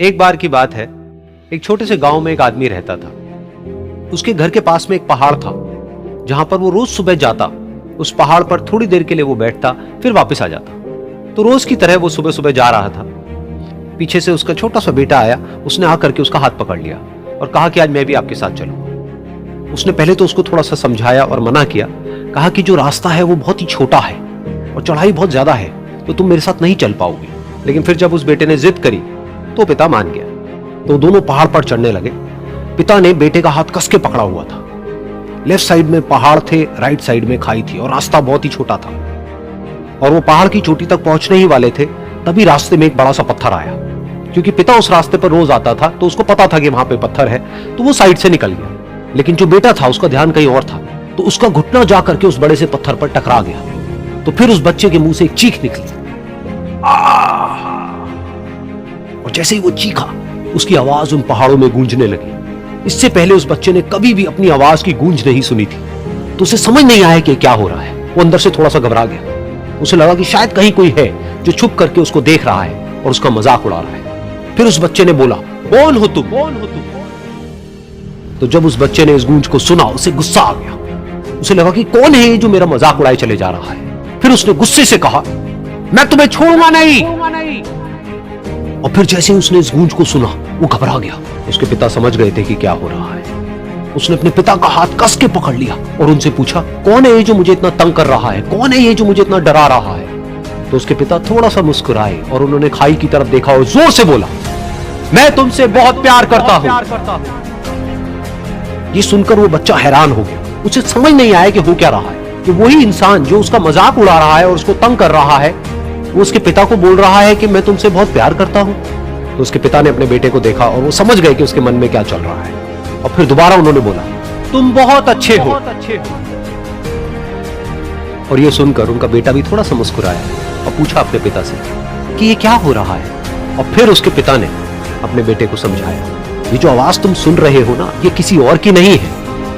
एक बार की बात है, एक छोटे से गांव में एक आदमी रहता था। उसके घर के पास में एक पहाड़ था जहां पर वो रोज सुबह जाता। उस पहाड़ पर थोड़ी देर के लिए वो बैठता, फिर वापस आ जाता। तो रोज की तरह वो सुबह सुबह जा रहा था। पीछे से उसका छोटा सा बेटा आया। उसने आकर के उसका हाथ पकड़ लिया और कहा कि आज मैं भी आपके साथ चलूंगा। उसने पहले तो उसको थोड़ा सा समझाया और मना किया। कहा कि जो रास्ता है वो बहुत ही छोटा है और चढ़ाई बहुत ज्यादा है, तो तुम मेरे साथ नहीं चल पाओगे। लेकिन फिर जब उस बेटे ने जिद करी तो पिता मान गया। तो दोनों पहाड़ पर चढ़ने लगे। पिता ने बेटे का हाथ कस के पकड़ा हुआ था। लेफ्ट साइड में पहाड़ थे, राइट साइड में खाई थी और रास्ता बहुत ही छोटा था। और वो पहाड़ की चोटी तक पहुंचने ही वाले थे, तभी रास्ते में एक बड़ा सा पत्थर आया। क्योंकि पिता उस रास्ते पर रोज आता था तो उसको पता था कि वहां पे पत्थर है, तो वो साइड से निकल गया। लेकिन जो बेटा था उसका ध्यान कहीं और था, तो उसका घुटना जा करके उस बड़े से पत्थर पर टकरा गया। तो फिर उस बच्चे के मुंह से एक चीख निकली, और जैसे ही वो चीखा उसकी आवाज उन पहाड़ों में गूंजने लगी। इससे पहले उस बच्चे ने कभी भी अपनी आवाज की गूंज नहीं सुनी थी, तो उसे समझ नहीं आया कि क्या हो रहा है। वो अंदर से थोड़ा सा घबरा गया। उसे लगा कि शायद कहीं कोई है जो छुप करके उसको देख रहा है और उसका मजाक उड़ा रहा है। फिर उस बच्चे ने बोला, कौन हो तुम? तो जब उस बच्चे ने इस गूंज को सुना, उसे गुस्सा आ गया। उसे लगा कि कौन है जो मेरा मजाक उड़ाए चले जा रहा है। फिर उसने गुस्से से कहा, मैं तुम्हें छोड़ूंगा नहीं। और फिर जैसे उसने इस गूंज को सुना वो घबरा गया। उसके पिता समझ गए थे कि क्या हो रहा है। उसने अपने पिता का हाथ कस के पकड़ लिया और उनसे पूछा, कौन है ये जो मुझे इतना तंग कर रहा है? कौन है ये जो मुझे इतना डरा रहा है? तो उसके पिता थोड़ा सा मुस्कुराए और उन्होंने खाई की तरफ देखा और जोर से बोला, मैं तुमसे बहुत प्यार करता हूं। ये सुनकर वो बच्चा हैरान हो गया। उसे समझ नहीं आया कि हो क्या रहा है। कि वही इंसान जो उसका मजाक उड़ा रहा है और उसको तंग कर रहा है, वो उसके पिता को बोल रहा है कि मैं तुमसे बहुत प्यार करता हूं। तो उसके पिता ने अपने बेटे को देखा और वो समझ गए कि उसके मन में क्या चल रहा है। और फिर दोबारा उन्होंने बोला, तुम बहुत अच्छे हो। और ये सुनकर उनका बेटा भी थोड़ा सा मुस्कुराया और पूछा अपने पिता से कि ये क्या हो रहा है। और फिर उसके पिता ने अपने बेटे को समझाया, ये जो आवाज तुम सुन रहे हो ना, ये किसी और की नहीं है,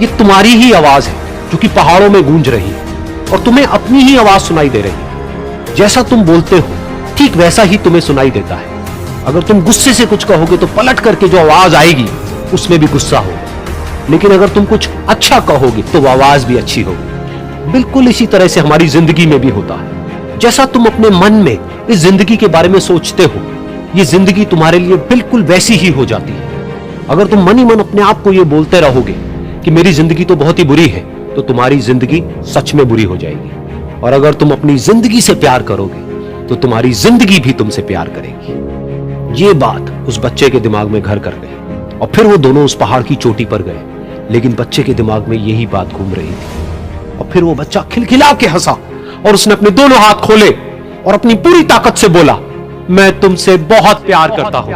ये तुम्हारी ही आवाज है जो कि पहाड़ों में गूंज रही है और तुम्हें अपनी ही आवाज सुनाई दे रही है। जैसा तुम बोलते हो ठीक वैसा ही तुम्हें सुनाई देता है। अगर तुम गुस्से से कुछ कहोगे तो पलट करके जो आवाज आएगी उसमें भी गुस्सा होगा, लेकिन अगर तुम कुछ अच्छा कहोगे तो वो आवाज भी अच्छी होगी। बिल्कुल इसी तरह से हमारी जिंदगी में भी होता है। जैसा तुम अपने मन में इस जिंदगी के बारे में सोचते हो, ये जिंदगी तुम्हारे लिए बिल्कुल वैसी ही हो जाती है। अगर तुम मन ही मन अपने आप को ये बोलते रहोगे कि मेरी जिंदगी तो बहुत ही बुरी है, तो तुम्हारी जिंदगी सच में बुरी हो जाएगी। और अगर तुम अपनी जिंदगी से प्यार करोगे तो तुम्हारी जिंदगी भी तुमसे प्यार करेगी। ये बात उस बच्चे के दिमाग में घर कर गई और फिर वो दोनों उस पहाड़ की चोटी पर गए। लेकिन बच्चे के दिमाग में यही बात घूम रही थी। और फिर वो बच्चा खिलखिला के हंसा और उसने अपने दोनों हाथ खोले और अपनी पूरी ताकत से बोला, मैं तुमसे बहुत प्यार करता हूं।